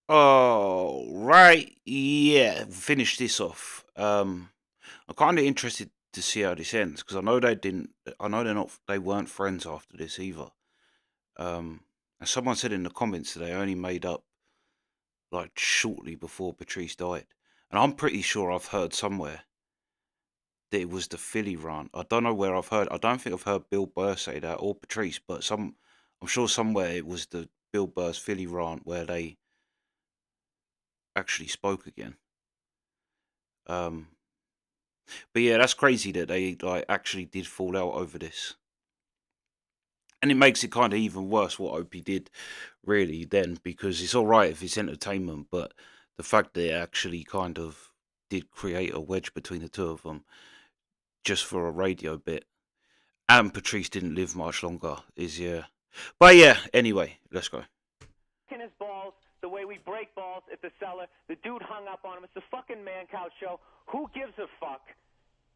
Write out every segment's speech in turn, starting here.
Oh, right. Yeah, finish this off. I'm kind of interested to see how this ends because I know they didn't. I know they're not. They weren't friends after this either. And someone said in the comments that they only made up like shortly before Patrice died, and I'm pretty sure I've heard somewhere that it was the Philly rant. I don't know where I've heard. I don't think I've heard Bill Burr say that or Patrice, but I'm sure somewhere it was the Bill Burr's Philly rant where they actually spoke again. Um, but yeah, that's crazy that they like actually did fall out over this, and it makes it kind of even worse what Opie did, really. Then because it's all right if it's entertainment, but the fact that it actually kind of did create a wedge between the two of them just for a radio bit, and Patrice didn't live much longer is yeah. But yeah, anyway, let's go. In his balls, the way we break balls at the cellar. The dude hung up on him. It's a fucking man cow show. Who gives a fuck?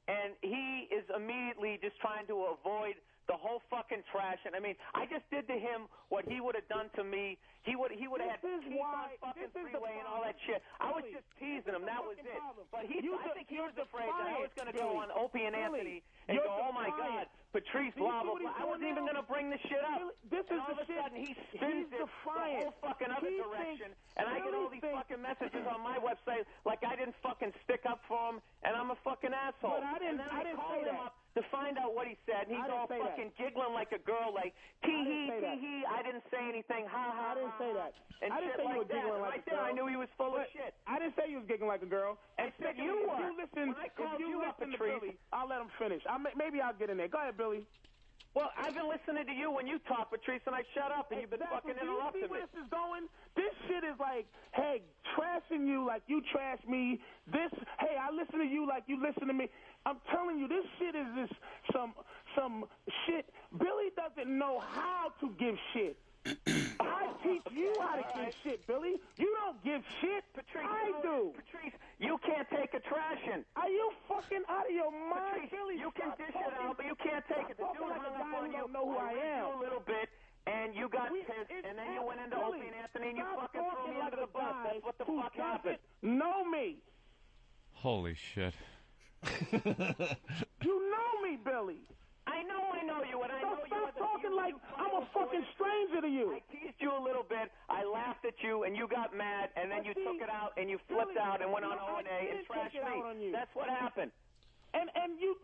And he is immediately just trying to avoid the whole fucking trash. And I mean, I just did to him what he would have done to me. He would have had teeth on fucking freeway and all that shit. I was just teasing him. That was it. But I think he was afraid that I was going to go on Opie and Anthony and go, oh my God, Patrice, blah, blah, blah. I wasn't even going to bring this shit up. This is and all the of a shit. sudden, he spins it the whole fucking other direction. And I get all these fucking messages on my website like I didn't fucking stick up for him and I'm a fucking asshole. But I didn't called him up to find out what he said, and he's all fucking giggling like a girl, like, tee-hee, tee-hee, I didn't say anything, ha-ha. I didn't say that. And I didn't shit say you like were giggling that. like Right a there, girl. I knew he was full of shit. I didn't say you was giggling like a girl. I said you were. If you listen, When I called if you you up, listen to Patrice. Billy, I'll let him finish. Maybe I'll get in there. Go ahead, Billy. Well, I've been listening to you when you talk, Patrice, and I shut up, and you've been fucking interrupting me. me. You see where this is going? This shit is like, hey, trashing you like you trash me. This, hey, I listen to you like you listen to me. I'm telling you, this shit is just some shit. Billy doesn't know how to give shit. I teach you how to give shit, Billy. You don't give shit. Patrice, I do. Patrice, you can't take a trashing. Are you fucking out of your mind, Patrice, Billy? you can dish it out, but you can't take it. The dude like hung a up guy on who you. don't know who I am. You a little bit, and you got pissed, and then you went into Opie and Anthony, and you fucking threw me under the bus. That's what the fuck happened. Know me. Holy shit. You know me, Billy. I know you, and I know you. Stop talking like I'm a fucking stranger to you. I teased you a little bit. I laughed at you, and you got mad, and then you took it out, and you flipped out and went on O&A and trashed me. That's what happened. And you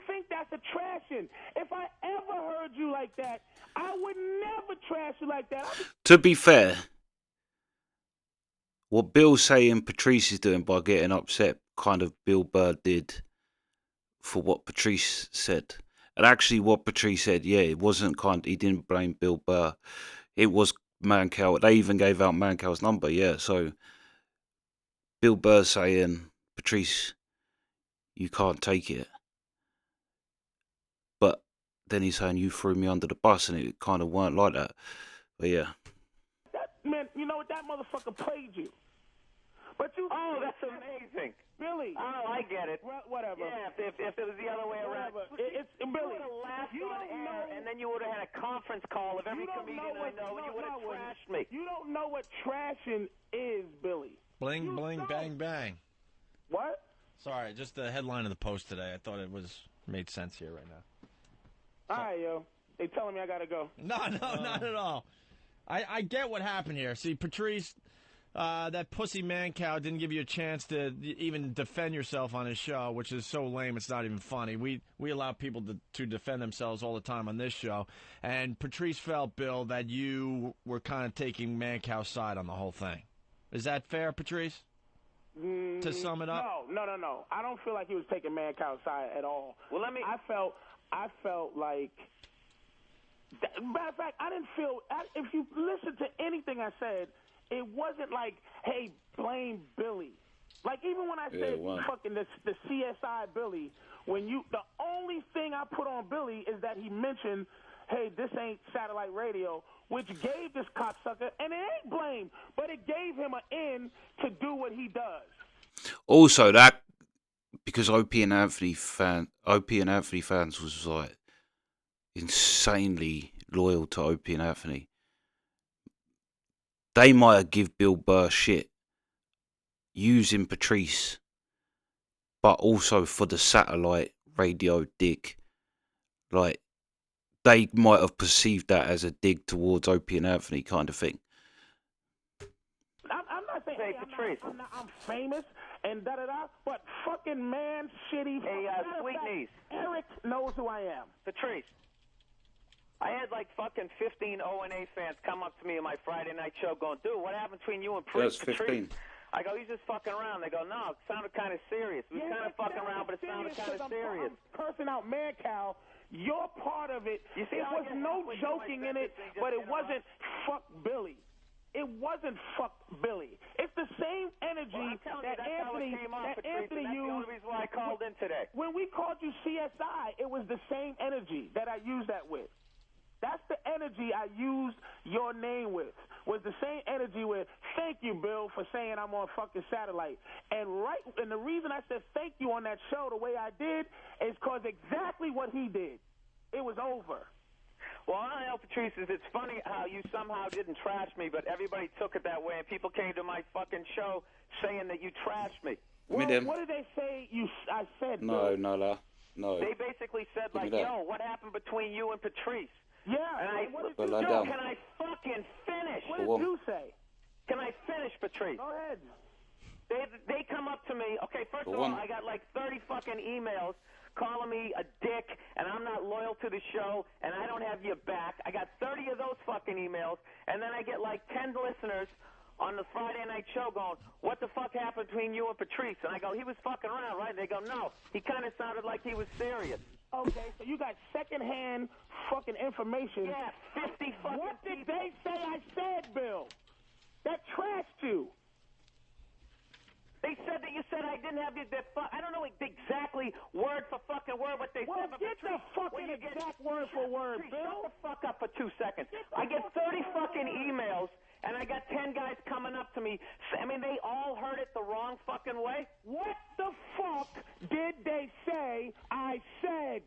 think that's a trashing. If I ever heard you like that, I would never trash you like that. To be fair, what Bill's saying Patrice is doing by getting upset, kind of Bill Burr did for what Patrice said. And actually what Patrice said, yeah, it wasn't he didn't blame Bill Burr. It was Mancow. They even gave out Mancow's number, yeah. So Bill Burr saying, Patrice, you can't take it. But then he's saying you threw me under the bus, and it kind of weren't like that. But yeah. Man, you know what? That motherfucker played you. But you. Oh, that's amazing. Billy. Oh, I get it. Whatever. Yeah, if it was the other way around. It's Billy. You would have laughed on air, and then you would have had a conference call of every comedian I know, and you would have trashed me. You don't know what trashing is, Billy. Bling, bling, bang, bang. What? Sorry, just the headline of the post today. I thought it made sense here right now. All right, yo. They telling me I gotta go. No, not at all. I get what happened here. See, Patrice, that pussy man cow didn't give you a chance to even defend yourself on his show, which is so lame it's not even funny. We allow people to defend themselves all the time on this show. And Patrice felt, Bill, that you were kind of taking man cow's side on the whole thing. Is that fair, Patrice? To sum it up? No. I don't feel like he was taking man cow's side at all. Well, I felt like. Matter of fact, I didn't feel. If you listen to anything I said, it wasn't like, hey, blame Billy. Like, even when I said fucking the CSI Billy, the only thing I put on Billy is that he mentioned, hey, this ain't satellite radio, which gave this cocksucker, and it ain't blame, but it gave him an in to do what he does. Also, that, because Opie and Anthony fans was like insanely loyal to Opie and Anthony. they might have give Bill Burr shit using Patrice, but also for the satellite radio dig. Like, they might have perceived that as a dig towards Opie and Anthony kind of thing. I'm not saying, Hey, Patrice. I'm famous and da-da-da, but fucking man, shitty. Hey, sweet niece. Eric knows who I am. Patrice, I had like fucking 15 O&A fans come up to me on my Friday night show going, dude, what happened between you and That's Patrice? 15. I go, he's just fucking around. They go, no, it sounded kind of serious. We was kind of fucking around, but it sounded kind of serious. I'm cursing out Mancow. You're part of it. You see, there was no joking in it, but it wasn't fuck Billy. It wasn't fuck Billy. It's the same energy that Anthony used. That's the only reason why I called in today. When we called you CSI, it was the same energy that I used that with. That's the energy I used your name with. Was the same energy with, thank you, Bill, for saying I'm on fucking satellite. And the reason I said thank you on that show the way I did is because exactly what he did. It was over. Well, I know, Patrice, it's funny how you somehow didn't trash me, but everybody took it that way, and people came to my fucking show saying that you trashed me. Well, what did they say I said, No, Bill? no. They basically said, like, yo, what happened between you and Patrice? Yeah. And What did you Well, do? can I fucking finish? What did you say? Can I finish, Patrice? Go ahead. They come up to me. Okay, first of all, I got like 30 fucking emails calling me a dick, and I'm not loyal to the show, and I don't have your back. I got 30 of those fucking emails, and then I get like 10 listeners on the Friday night show going, what the fuck happened between you and Patrice? And I go, he was fucking around, right? And they go, no, he kind of sounded like he was serious. Okay, so you got secondhand fucking information. Yeah, 50 fucking What did people. they say I said, Bill? That trashed you. They said that you said I didn't have the I don't know exactly word for fucking word what they said. But Get the fucking exact word for word, Patrice, Bill. shut the fuck up for 2 seconds. I get 30 fucking emails, and I got 10 guys coming up to me. I mean, they all heard it the wrong fucking way. What the fuck did they say I said?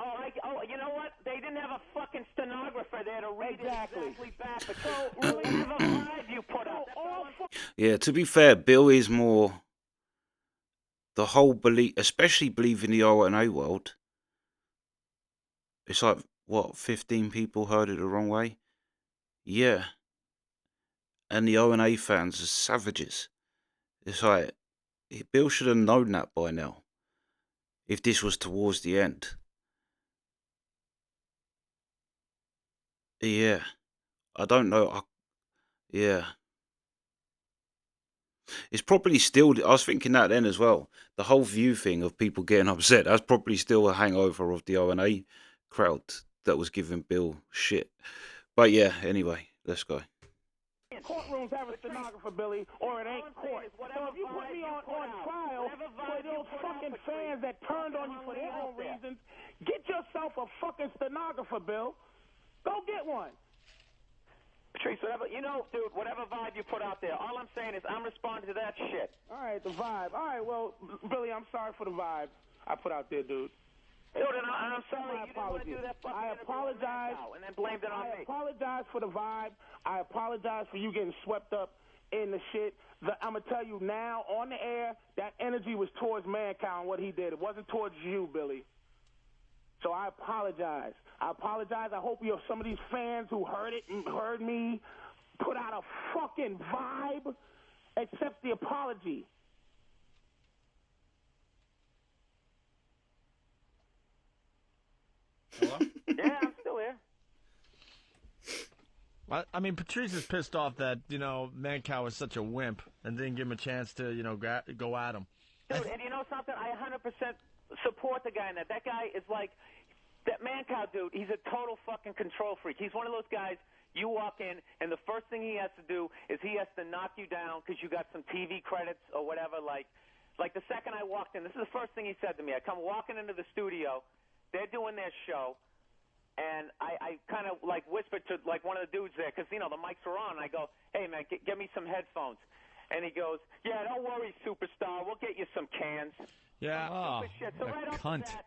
Oh, you know what? They didn't have a fucking stenographer there to read it exactly back. But really, whatever vibe you put up. Yeah, to be fair, Bill is more the whole belief, especially believing the R&A world. It's like, what, 15 people heard it the wrong way? Yeah. And the O&A fans are savages. It's like, Bill should have known that by now. If this was towards the end. Yeah. I don't know. Yeah. It's probably still, I was thinking that then as well. The whole view thing of people getting upset, that's probably still a hangover of the O&A crowd that was giving Bill shit. But yeah, anyway, let's go. Courtrooms have a stenographer, Billy, or it ain't court. So if you put me on trial for those fucking fans that turned on you for their own reasons, get yourself a fucking stenographer, Bill. Go get one. Patrice, whatever, dude, whatever vibe you put out there, all I'm saying is I'm responding to that shit. All right, the vibe. All right, well, Billy, I'm sorry for the vibe I put out there, dude. Dude, and I'm sorry you didn't want to do that fucking I apologize. And then blamed it on me. I apologize for the vibe. I apologize for you getting swept up in the shit. I'm going to tell you now, on the air, that energy was towards Mankind, what he did. It wasn't towards you, Billy. So I apologize. I hope some of these fans who heard it and heard me put out a fucking vibe accept the apology. Hello? Yeah, I'm still here. I mean, Patrice is pissed off that, Mancow was such a wimp and didn't give him a chance to, go at him. Dude, and you know something? I 100% support the guy in that. That guy is like, that Mancow dude, he's a total fucking control freak. He's one of those guys, you walk in, and the first thing he has to do is he has to knock you down because you got some TV credits or whatever. Like the second I walked in, this is the first thing he said to me. I come walking into the studio. They're doing their show. And I kind of like whispered to like one of the dudes there because, the mics were on. And I go, hey, man, get me some headphones. And he goes, yeah, don't worry, superstar. We'll get you some cans. Yeah. Oh, Shit. So right off the bat,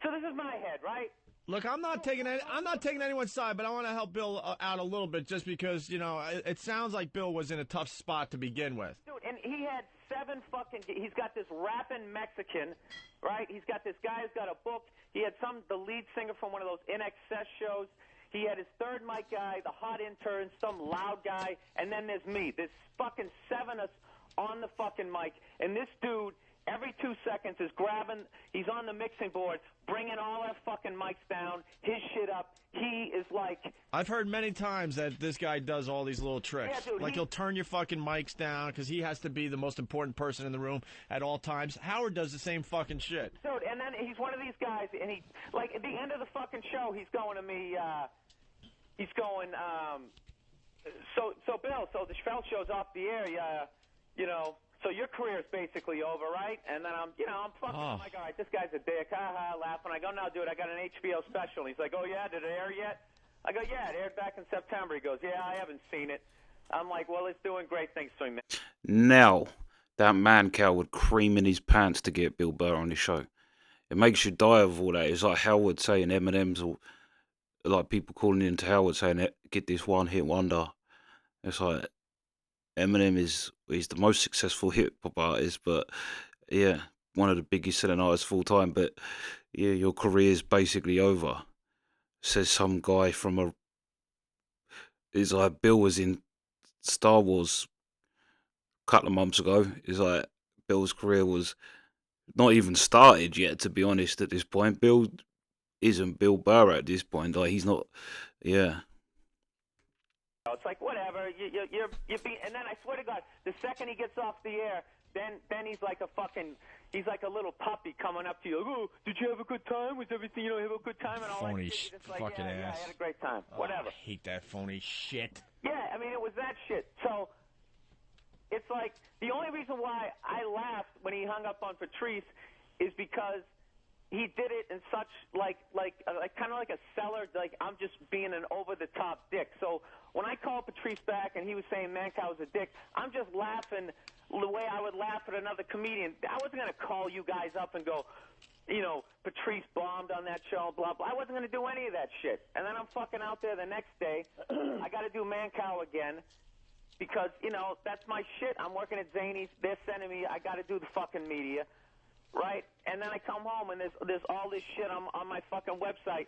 so this is my head, right? Look, I'm not taking anyone's side, but I want to help Bill out a little bit, just because it sounds like Bill was in a tough spot to begin with. Dude, and he had 7 fucking. He's got this rapping Mexican, right? He's got this guy who's got a book. He had the lead singer from one of those NXS shows. He had his third mic guy, the hot intern, some loud guy, and then there's me. There's fucking 7 of us on the fucking mic, and this dude every 2 seconds is grabbing. He's on the mixing board, bringing all our fucking mics down, his shit up. He is like. I've heard many times that this guy does all these little tricks. Yeah, dude, he'll turn your fucking mics down because he has to be the most important person in the room at all times. Howard does the same fucking shit. Dude, and then he's one of these guys, and he, like, at the end of the fucking show, he's going to me, so Bill, so the Schfeld show's off the air, so your career is basically over, right? And then I'm fucking, I'm like, all right, this guy's a dick, laughing. I go, no, dude, I got an HBO special. And he's like, oh, yeah, did it air yet? I go, yeah, it aired back in September. He goes, yeah, I haven't seen it. I'm like, well, it's doing great things for me. Now, that man cow would cream in his pants to get Bill Burr on his show. It makes you die of all that. It's like Howard saying Eminem's, or like people calling into Howard saying, get this one-hit wonder. It's like, Eminem he's the most successful hip-hop artist, but yeah, one of the biggest selling artists of all time. But yeah, your career's basically over. Says some guy it's like Bill was in Star Wars a couple of months ago. It's like Bill's career was not even started yet, to be honest, at this point. Bill isn't Bill Burr at this point. Like, he's not, yeah. It's like, whatever, you're being, and then I swear to God, the second he gets off the air, then he's like a little puppy coming up to you. Oh, did you have a good time? Was everything, have a good time? And all phony that shit. Like, fucking yeah, ass. I had a great time. Whatever. I hate that phony shit. Yeah, I mean, it was that shit. So, it's like, the only reason why I laughed when he hung up on Patrice is because he did it in such, kind of like a seller, like I'm just being an over-the-top dick. So when I called Patrice back and he was saying Mancow's a dick, I'm just laughing the way I would laugh at another comedian. I wasn't going to call you guys up and go, Patrice bombed on that show, blah, blah. I wasn't going to do any of that shit. And then I'm fucking out there the next day. I got to do Mancow again because, that's my shit. I'm working at Zany's. They're sending me. I got to do the fucking media. Right? And then I come home, and there's all this shit on my fucking website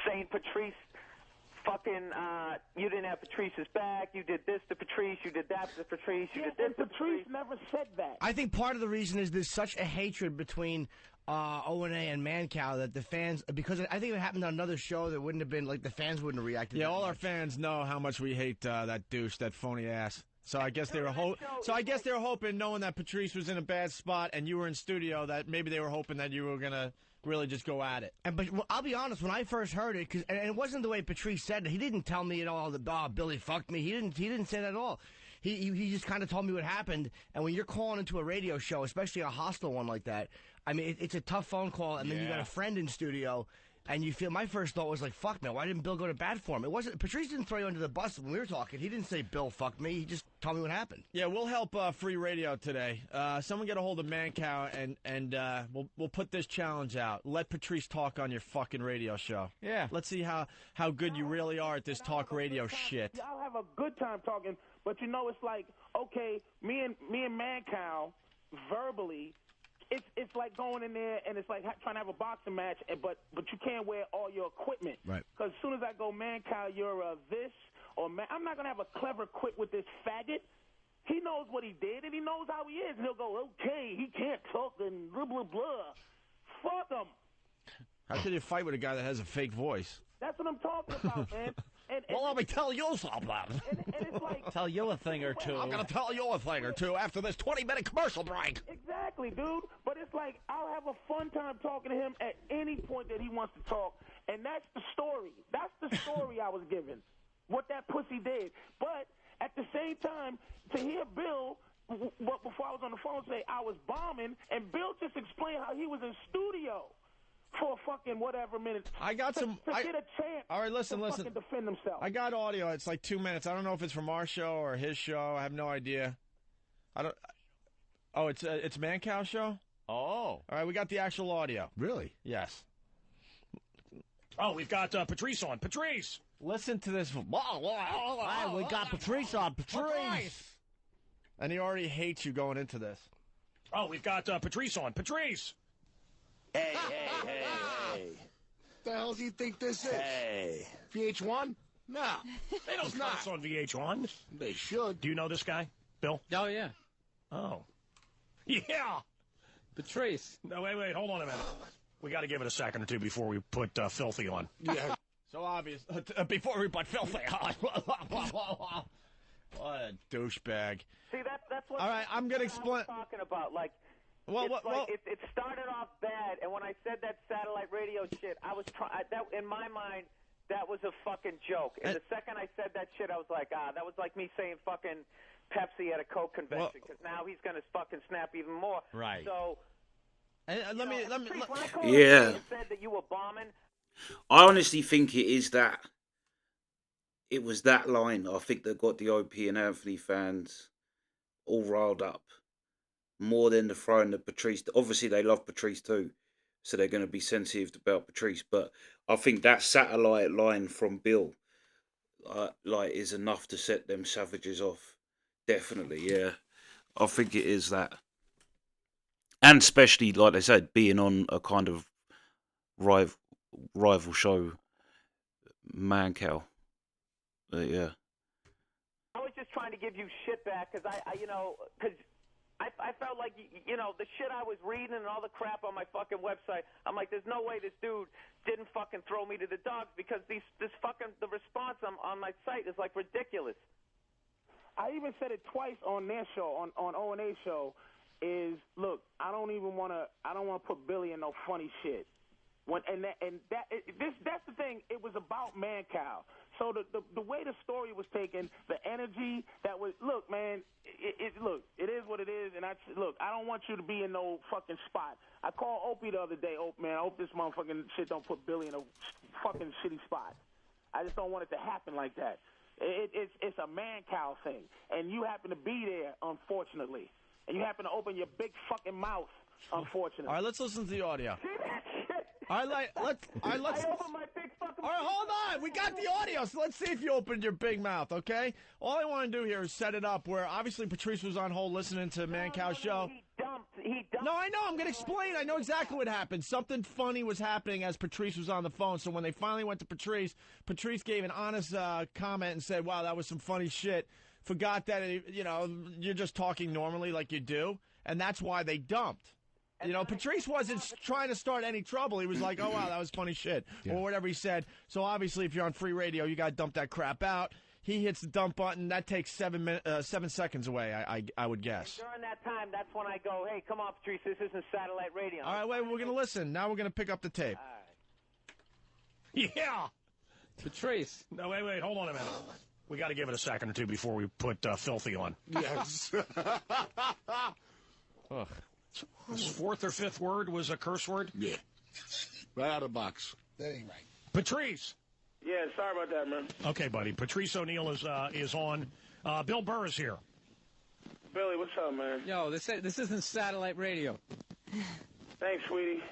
saying Patrice fucking, you didn't have Patrice's back, you did this to Patrice, you did that to Patrice, you did this to Patrice. Never said that. I think part of the reason is there's such a hatred between O&A and Mancow that the fans, because I think if it happened on another show, that wouldn't have been, like, the fans wouldn't have reacted. Yeah, all our fans know how much we hate that douche, that phony ass. So I guess they were hoping, knowing that Patrice was in a bad spot and you were in studio, that maybe they were hoping that you were gonna really just go at it. But I'll be honest, when I first heard it, and it wasn't the way Patrice said it. He didn't tell me at all that Billy fucked me. He didn't say that at all. He just kind of told me what happened. And when you're calling into a radio show, especially a hostile one like that, I mean, it's a tough phone call, and then you got a friend in studio. And you feel, my first thought was like, fuck, man, why didn't Bill go to bat for him? It wasn't, Patrice didn't throw you under the bus when we were talking. He didn't say, Bill fucked me. He just told me what happened. Yeah, we'll help free radio today. Someone get a hold of Mancow, and we'll put this challenge out. Let Patrice talk on your fucking radio show. Yeah, let's see how good you really are at this talk radio shit. I'll have a good time talking, but it's like, okay, me and Mancow, verbally, it's like going in there and it's like trying to have a boxing match, but you can't wear all your equipment. Right. Because as soon as I go, Mancow, you're this, or I'm not going to have a clever quip with this faggot. He knows what he did, and he knows how he is. And he'll go, okay, he can't talk, and blah, blah, blah. Fuck him. How can you fight with a guy that has a fake voice? That's what I'm talking about, man. Well, let me tell you something. And it's like, tell you a thing or two. I'm going to tell you a thing or two after this 20-minute commercial break. Exactly, dude. But it's like, I'll have a fun time talking to him at any point that he wants to talk. And that's the story. That's the story I was given, what that pussy did. But at the same time, to hear Bill, before I was on the phone, say I was bombing, and Bill just explained how he was in studio for fucking whatever minutes. I got to get a chance. All right, listen. Fucking defend himself. I got audio. It's like 2 minutes. I don't know if it's from our show or his show. I have no idea. I don't. Oh, it's Mancow's show. Oh, all right. We got the actual audio. Really? Yes. Oh, we've got Patrice on. Patrice! Listen to this. Hey, we got Patrice on. Patrice! And he already hates you going into this. Oh, we've got Patrice on. Patrice! Hey. The hell do you think this is? Hey. VH1? No. They don't curse on VH1. They should. Do you know this guy, Bill? Oh, yeah. Oh. Yeah! Patrice. No, wait, hold on a minute. We got to give it a second or two before we put Filthy on. Yeah. So obvious. Before we put Filthy on. What a douchebag. See, that's what. All right, I'm gonna explain. Talking about like. Well, it started off bad, and when I said that satellite radio shit, I was that in my mind that was a fucking joke. And the second I said that shit, I was like, that was like me saying fucking Pepsi at a Coke convention, because now he's gonna fucking snap even more. Right. So. Let me. Yeah. Said that you were bombing. I honestly think it is that. It was that line. I think that got the OP and Anthony fans all riled up more than the throwing of Patrice. Obviously, they love Patrice too, so they're going to be sensitive about Patrice. But I think that satellite line from Bill, is enough to set them savages off. Definitely, yeah. I think it is that, and especially like they said, being on a kind of rival show, Mancow. Yeah. I was just trying to give you shit back because I felt like, the shit I was reading and all the crap on my fucking website, I'm like, there's no way this dude didn't fucking throw me to the dogs, because the response on my site is like ridiculous. I even said it twice on their show, on O&A show, is, look, I don't want to put Billy in no funny shit. That's the thing. It was about Mancow. So the way the story was taken, the energy that was, look, man, it is what it is. And I don't want you to be in no fucking spot. I called Opie the other day. Oh man, I hope this motherfucking shit don't put Billy in a fucking shitty spot. I just don't want it to happen like that. It's a Mancow thing, and you happen to be there, unfortunately, and you happen to open your big fucking mouth, unfortunately. All right, let's listen to the audio. See that shit? All right, let's. I opened my big fucking. All right, hold on. We got the audio, so let's see if you opened your big mouth, okay? All I want to do here is set it up where obviously Patrice was on hold listening to Mancow's show. He dumped. No, I know. I'm going to explain. I know exactly what happened. Something funny was happening as Patrice was on the phone. So when they finally went to Patrice gave an honest comment and said, wow, that was some funny shit. Forgot that, you're just talking normally like you do. And that's why they dumped. Patrice wasn't trying to start any trouble. He was like, oh, wow, that was funny shit, or whatever he said. So, obviously, if you're on free radio, you got to dump that crap out. He hits the dump button. That takes 7 seconds away, I would guess. And during that time, that's when I go, hey, come on, Patrice, this isn't satellite radio. All right, wait, we're going to listen. Now we're going to pick up the tape. All right. Yeah! Patrice. No, wait, hold on a minute. We got to give it a second or two before we put Filthy on. Yes. Ugh. His fourth or fifth word was a curse word? Yeah. Right out of the box. That ain't right. Patrice. Yeah, sorry about that, man. Okay, buddy. Patrice O'Neill is on. Bill Burr is here. Billy, what's up, man? Yo, this isn't satellite radio. Thanks, sweetie.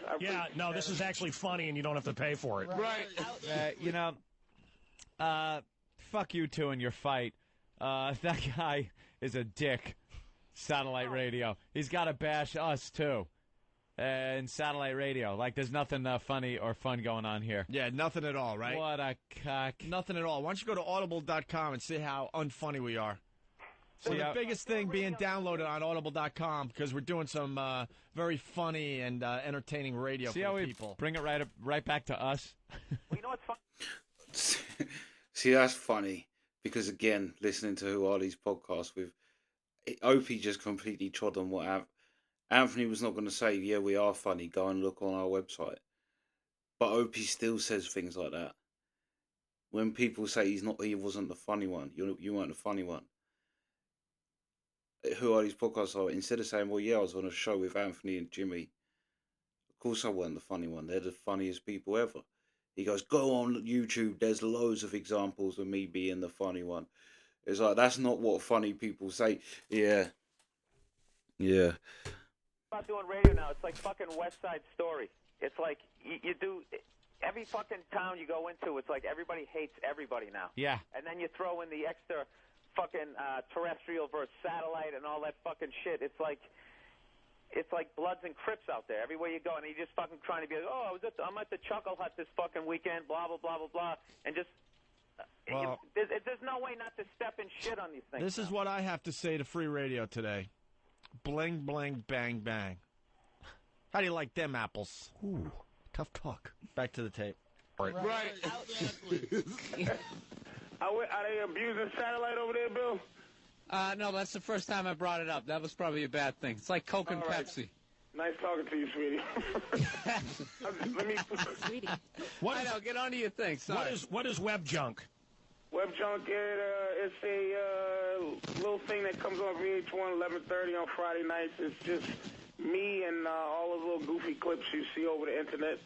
This is actually funny, and you don't have to pay for it. Right. Fuck you two in your fight. That guy is a dick. Satellite radio. He's got to bash us, too. In satellite radio. Like, there's nothing funny or fun going on here. Yeah, nothing at all, right? What a cock. Nothing at all. Why don't you go to audible.com and see how unfunny we are? So the biggest thing being downloaded on audible.com, because we're doing some very funny and entertaining radio see for how we people. Bring it right back to us? Well, you know what's fun? See, that's funny, because again, listening to Who Are These podcasts with Opie just completely trod on what Anthony was not going to say. Yeah, we are funny. Go and look on our website. But Opie still says things like that. When people say he wasn't the funny one. You weren't the funny one. Who Are These podcasts? Are instead of saying, well, yeah, I was on a show with Anthony and Jimmy. Of course, I wasn't the funny one. They're the funniest people ever. He goes, go on YouTube. There's loads of examples of me being the funny one. It's like, that's not what funny people say. Yeah. About doing radio now, it's like fucking West Side Story. It's like you do. every fucking town you go into, it's like everybody hates everybody now. Yeah. And then you throw in the extra fucking terrestrial versus satellite and all that fucking shit. It's like Bloods and Crips out there. Everywhere you go, and you're just fucking trying to be like, oh, I'm at the Chuckle Hut this fucking weekend, blah, blah, blah, blah, blah. And just, Well, there's no way not to step in shit on these things. This is what I have to say to free radio today. Bling, bling, bang, bang. How do you like them apples? Ooh, tough talk. Back to the tape. Right. Are they abusing satellite over there, Bill? No, that's the first time I brought it up. That was probably a bad thing. It's like Coke and All right. Pepsi. Nice talking to you, sweetie. Let me. Sweetie. I know. Get on to your thing. Sorry. What is web junk? Web Junk, it's a little thing that comes on VH1 11:30 on Friday nights. It's just me and all those little goofy clips you see over the internet.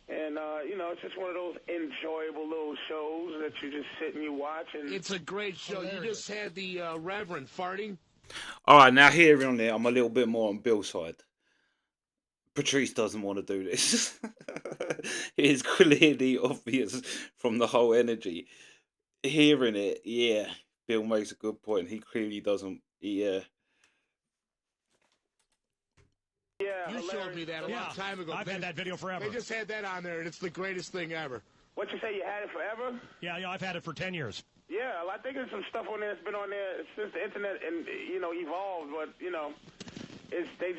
And, it's just one of those enjoyable little shows that you just sit and you watch. And It's a great show. You just had the Reverend farting. All right, now here on there, I'm a little bit more on Bill's side. Patrice doesn't want to do this. It is clearly obvious from the whole energy. Hearing it, yeah, Bill makes a good point. He clearly doesn't. Yeah. yeah, You showed me that a long time ago. I've had that video forever. They just had that on there, and it's the greatest thing ever. What you say, you had it forever? Yeah, I've had it for 10 years. Yeah, I think there's some stuff on there that's been on there since the internet and evolved. But they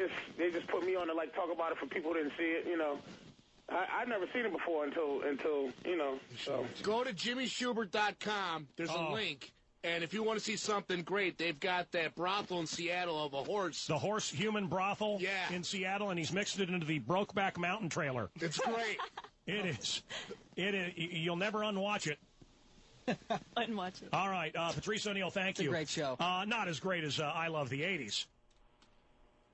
just put me on to like talk about it for people who didn't see it. I'd never seen it before until so. Go to jimmyschubert.com. There's a link. And if you want to see something great, they've got that brothel in Seattle of a horse. The horse human brothel in Seattle, and he's mixed it into the Brokeback Mountain trailer. It's great. It is. It is. You'll never unwatch it. Unwatch it. All right, Patrice O'Neill, thank you. It's a great show. Not as great as I Love the 80s.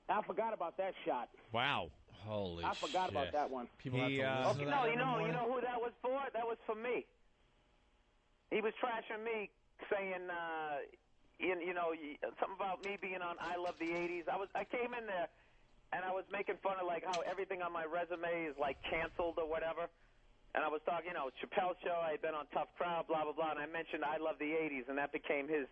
I forgot about that shot. Wow. Holy I forgot about that one. People have to listen Okay, to no, that you every know morning. who that was for? That was for me. He was trashing me, saying, something about me being on I Love the 80s. I came in there, and I was making fun of, like, how everything on my resume is, like, canceled or whatever. And I was talking, Chappelle Show, I had been on Tough Crowd, blah, blah, blah, and I mentioned I Love the 80s, and that became his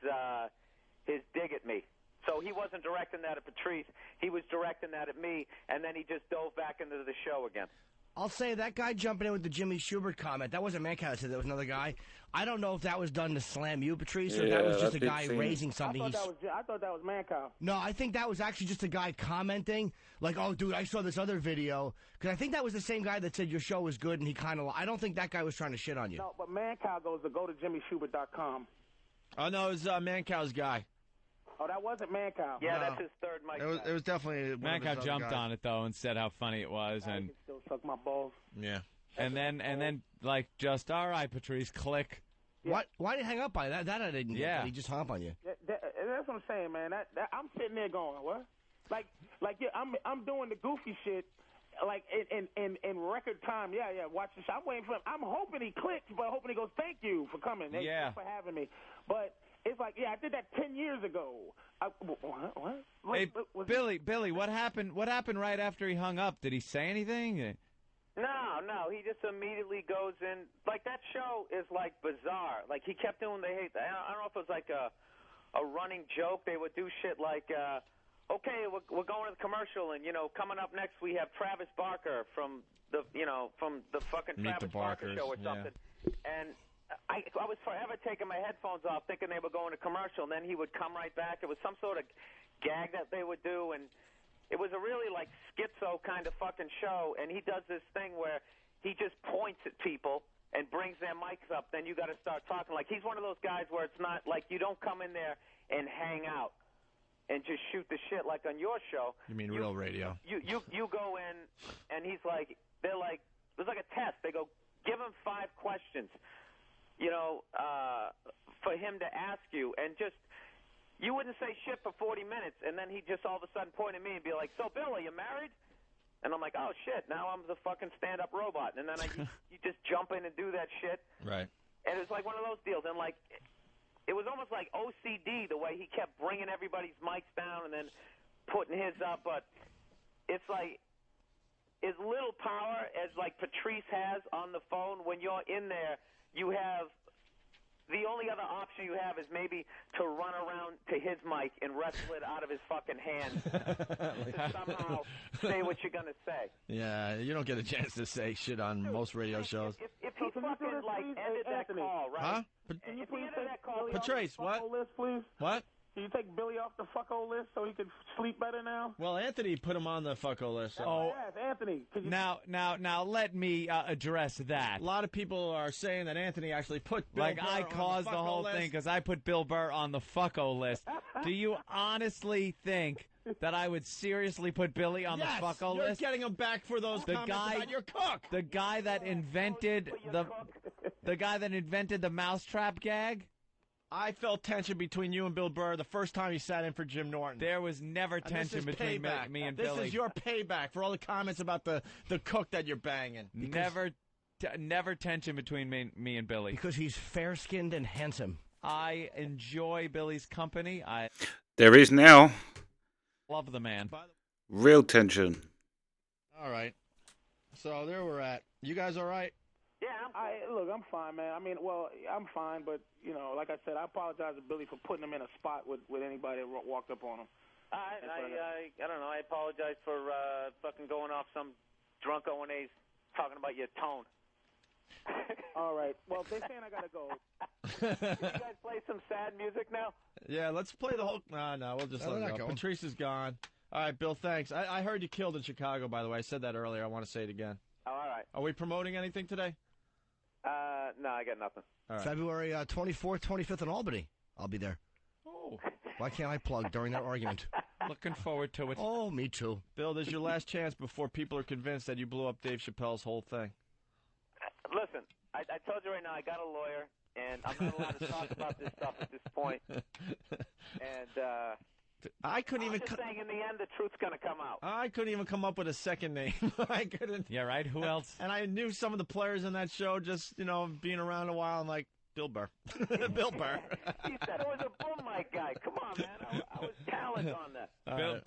dig at me. So he wasn't directing that at Patrice. He was directing that at me, and then he just dove back into the show again. I'll say that guy jumping in with the Jimmy Schubert comment, that wasn't Mancow that said that was another guy. I don't know if that was done to slam you, Patrice, or if that was just a guy raising something. I thought that was Mancow. No, I think that was actually just a guy commenting, like, oh, dude, I saw this other video. Because I think that was the same guy that said your show was good, and he kind of, I don't think that guy was trying to shit on you. No, but Mancow goes to go to jimmyschubert.com. Oh, no, it was Mancow's guy. Oh, that wasn't Mancow. Yeah, No. that's his third mic. It was definitely one of his Mancow other jumped guys. on it though and said how funny it was, I and can still suck my balls. Yeah. and then like just all right, Patrice, click. Why did he hang up on you? That I didn't get. Yeah. He just hung up on you. That's what I'm saying, man. That I'm sitting there going, what? Like yeah, I'm doing the goofy shit, like in record time. Yeah. Watch this. I'm waiting for him. I'm hoping he clicks, but hoping he goes, thank you for coming. Thank you for having me. But it's like, yeah, I did that 10 years ago. What? Hey, Billy, what happened? What happened right after he hung up? Did he say anything? No, he just immediately goes in. Like, that show is, like, bizarre. Like, he kept doing I don't know if it was, like, a running joke. They would do shit like, okay, we're going to the commercial, and, coming up next we have Travis Barker from the fucking Meet the Travis Barker Barkers, show or yeah. something. And I was forever taking my headphones off thinking they were going to commercial, and then he would come right back. It was some sort of gag that they would do, and it was a really, like, schizo kind of fucking show, and he does this thing where he just points at people and brings their mics up, then you got to start talking. Like, he's one of those guys where it's not, like, you don't come in there and hang out and just shoot the shit like on your show. You mean real radio? You go in, and he's like, they're like, it was like a test. They go, give him 5 questions, for him to ask you, and just, you wouldn't say shit for 40 minutes, and then he'd just all of a sudden point at me and be like, so, Bill, are you married? And I'm like, oh, shit, now I'm the fucking stand-up robot. And then you just jump in and do that shit. Right. And it's like one of those deals. And, like, it was almost like OCD the way he kept bringing everybody's mics down and then putting his up. But it's like, as little power as like Patrice has on the phone. When you're in there, you have the only other option you have is maybe to run around to his mic and wrestle it out of his fucking hand to somehow say what you're gonna say. Yeah, you don't get a chance to say shit on most radio shows. If he fucking like ended that call, right? Huh? Can you If he please ended take that call, Patrice, what? fucko list, please? What? Can you take Billy off the fucko list so he can sleep better now? Well, Anthony put him on the fucko list. So. Oh, Yes, Anthony. Could you now, let me address that. A lot of people are saying that Anthony actually put Bill Like Burr I on caused the fucko whole list. thing because I put Bill Burr on the fucko list. Do you honestly think that I would seriously put Billy on Yes, the fucko you're list? getting him back for those comments about your cook. The guy that invented the mousetrap gag. I felt tension between you and Bill Burr the first time he sat in for Jim Norton. There was never And this tension is between payback. me and this Billy. This is your payback for all the comments about the cook that you're banging. Never tension between me and Billy. Because he's fair-skinned and handsome. I enjoy Billy's company. I There is now love the man. real tension. All right. So there we're at. You guys all right? Yeah, look, I'm fine, man. I mean, well, I'm fine, but, you know, like I said, I apologize to Billy for putting him in a spot with anybody that walked up on him. I don't know. I apologize for fucking going off some drunk O&A's talking about your tone. All right. Well, they're saying I got to go. You guys play some sad music now? Yeah, let's play the whole... No, we'll just No, let we're it not go. going. Patrice is gone. All right, Bill, thanks. I heard you killed in Chicago, by the way. I said that earlier. I want to say it again. Oh, all right. Are we promoting anything today? No, I got nothing. All right. February 24th, 25th in Albany. I'll be there. Oh, Why can't I plug during that argument? looking forward to it. Oh, me too. Bill, this is your last chance before people are convinced that you blew up Dave Chappelle's whole thing. Listen, I told you right now I got a lawyer, and I'm not allowed to talk about this stuff at this point. And I couldn't I'm even... just saying, in the end, the truth's going to come out. I couldn't even come up with a second name. I couldn't. Yeah, right. Who else? And I knew some of the players in that show just, being around a while. I'm like, Bill Burr. Bill Burr. He said it was a boom mic guy. Come on, man. I was talent on that.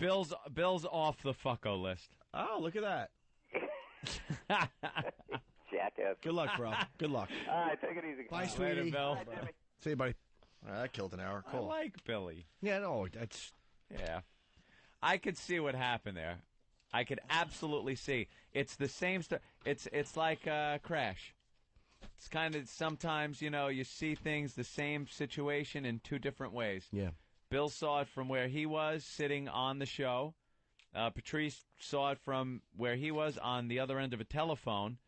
Bill's off the fucko list. Oh, look at that. Jackass. Good luck, bro. Good luck. All right, take it easy. Bye, guys. sweetie. Later, Bill. Bye, Jimmy. See you, buddy. All right, that killed an hour. Cool. I like Billy. Yeah, no, that's... Yeah. I could see what happened there. I could absolutely see. It's the same stuff. It's like Crash. It's kind of sometimes, you see things, the same situation in two different ways. Yeah. Bill saw it from where he was sitting on the show. Patrice saw it from where he was on the other end of a telephone.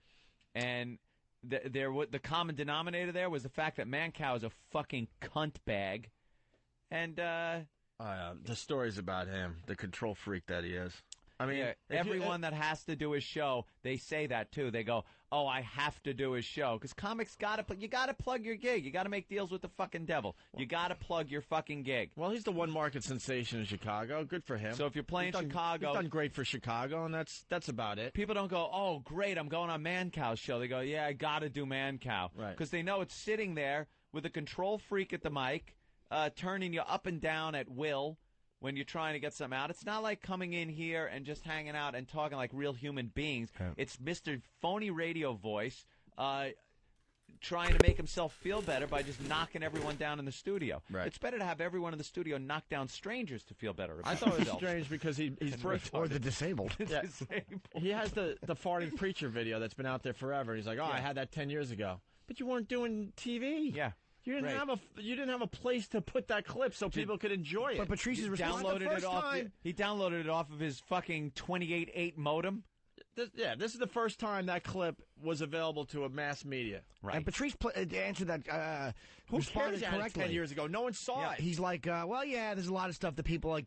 And the common denominator there was the fact that Mancow is a fucking cunt bag. And the story's about him, the control freak that he is. I mean, yeah, everyone that has to do his show, they say that too. They go, "Oh, I have to do his show," because comics you gotta plug your gig. You gotta make deals with the fucking devil. You gotta plug your fucking gig. Well, he's the one market sensation in Chicago. Good for him. So if you're playing Chicago, he's done great for Chicago, and that's about it. People don't go, "Oh, great, I'm going on Mancow's show." They go, "Yeah, I gotta do Mancow," Right? Because they know it's sitting there with a control freak at the mic, turning you up and down at will. When you're trying to get something out, it's not like coming in here and just hanging out and talking like real human beings. Yeah. It's Mr. Phony Radio Voice trying to make himself feel better by just knocking everyone down in the studio. Right. It's better to have everyone in the studio knock down strangers to feel better about I thought it was themselves. strange because he's first Or the disabled. Yeah. Disabled. He has the farting preacher video that's been out there forever. He's like, I had that 10 years ago, but you weren't doing TV. Yeah. You didn't Right. have a place to put that clip so people could enjoy it. But Patrice's response... Downloaded it off. time. He downloaded it off of his fucking 28.8 modem. This is the first time that clip was available to a mass media. Right. And Patrice answered that... Who responded cares? correctly. 10 years ago, no one saw it. He's like, well, yeah, there's a lot of stuff that people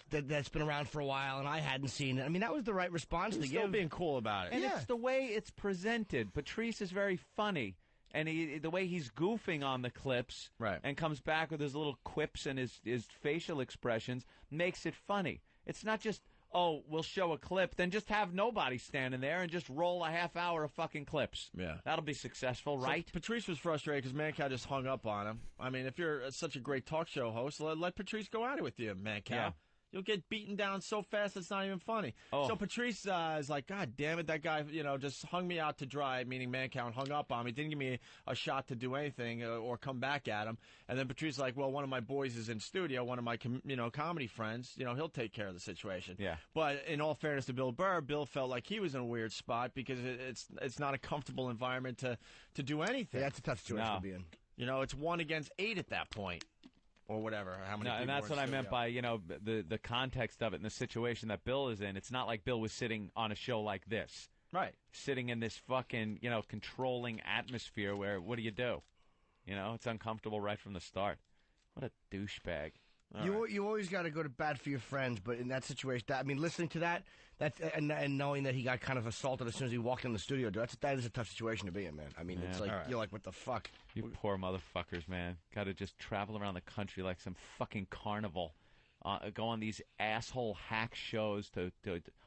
that's been around for a while, and I hadn't seen it. I mean, that was the right response to He's still give. being cool about it. And Yeah. it's the way it's presented. Patrice is very funny. And the way he's goofing on the clips Right. and comes back with his little quips and his facial expressions makes it funny. It's not just, oh, we'll show a clip, then just have nobody standing there and just roll a half hour of fucking clips. Yeah. That'll be successful, right? So Patrice was frustrated because Mancow just hung up on him. I mean, if you're such a great talk show host, let Patrice go at it with you, Mancow. Yeah. You'll get beaten down so fast it's not even funny. Oh. So Patrice is like, God damn it, that guy, just hung me out to dry, meaning Mancow, hung up on me. Didn't give me a shot to do anything or come back at him. And then Patrice is like, well, one of my boys is in studio, one of my comedy friends. He'll take care of the situation. Yeah. But in all fairness to Bill Burr, Bill felt like he was in a weird spot because it's not a comfortable environment to do anything. Yeah, that's a tough situation to be in. It's 1 against 8 at that point. Or whatever, how many people and that's were in what I studio. meant by, the context of it and the situation that Bill is in. It's not like Bill was sitting on a show like this. Right. Sitting in this fucking, controlling atmosphere where, what do? It's uncomfortable right from the start. What a douchebag. You always got to go to bat for your friends, but in that situation, listening to that, and knowing that he got kind of assaulted as soon as he walked in the studio, that is a tough situation to be in, man. It's like you're like, what the fuck? You poor motherfuckers, man. Got to just travel around the country like some fucking carnival. Go on these asshole hack shows to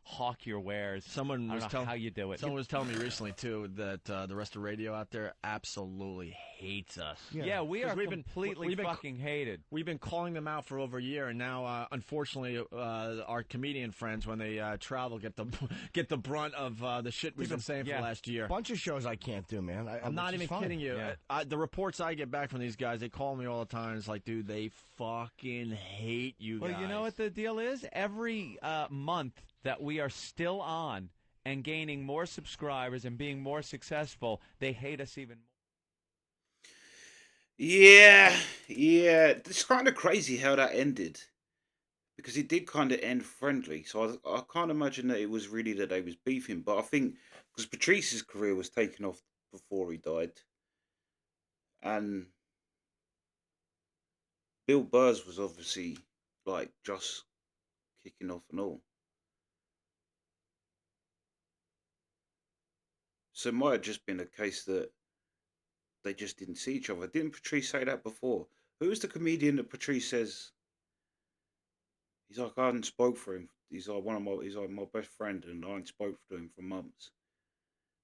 hawk your wares. I don't know how you do it. Someone was telling me recently too that the rest of radio out there absolutely hates us. Yeah, we are completely fucking hated. We've been calling them out for over a year, and now unfortunately our comedian friends, when they travel, get the brunt of the shit we've been saying for the last year. A bunch of shows I can't do, man. I'm not even kidding you. Yeah. The reports I get back from these guys, they call me all the time. It's like, dude, they fucking hate you guys. Well, you know what the deal is? Every month that we are still on and gaining more subscribers and being more successful, they hate us even more. Yeah. It's kind of crazy how that ended. Because it did kind of end friendly. So I can't imagine that it was really that they was beefing. But I think, because Patrice's career was taken off before he died. And Bill Burr's was obviously, like, just kicking off and all. So it might have just been a case that they just didn't see each other. Didn't Patrice say that before? Who was the comedian that Patrice says? He's like, I hadn't spoke for him. He's like my best friend, and I hadn't spoke to him for months.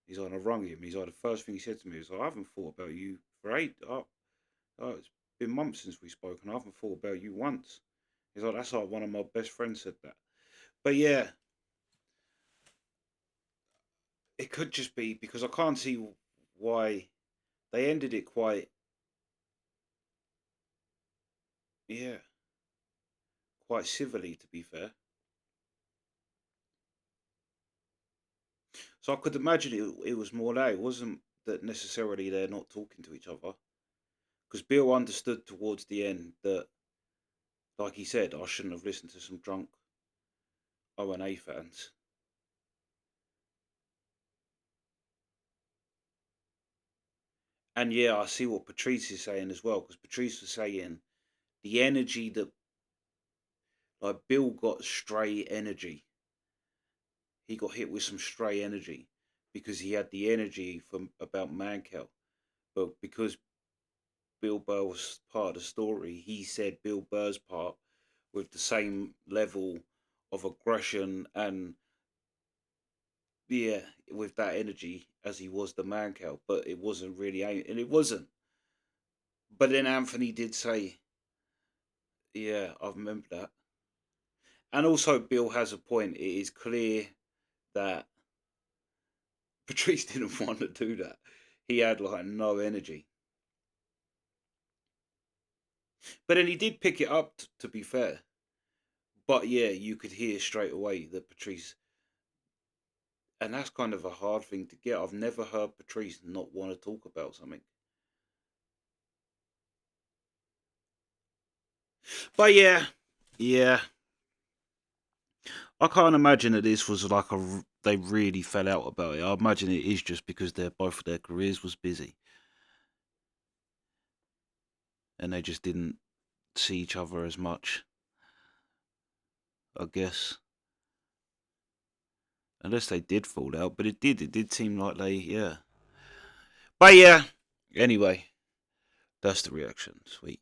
He's like, I rung him. He's like, the first thing he said to me was, I haven't thought about you for it's been months since we spoke, and I haven't thought about you once. He's like, that's like one of my best friends said that. But yeah, it could just be because I can't see why they ended it quite civilly, to be fair. So I could imagine it was more that. It wasn't that necessarily they're not talking to each other. Because Bill understood towards the end that, like he said, I shouldn't have listened to some drunk O&A fans. And yeah, I see what Patrice is saying as well, because Patrice was saying the energy that, like, Bill got stray energy. He got hit with some stray energy because he had the energy from about Mancow. But because Bill Burr was part of the story, he said Bill Burr's part with the same level of aggression and with that energy as he was the Mancow, but it wasn't really, and it wasn't. But then Anthony did say, yeah, I remember that. And also Bill has a point. It is clear that Patrice didn't want to do that. He had like no energy. But then he did pick it up, to be fair. But yeah, you could hear straight away that Patrice, and that's kind of a hard thing to get. I've never heard Patrice not want to talk about something. But yeah. I can't imagine that this was like they really fell out about it. I imagine it is just because both of their careers was busy. And they just didn't see each other as much, I guess. Unless they did fall out, but it did seem like yeah. But yeah, anyway, that's the reaction. Sweet.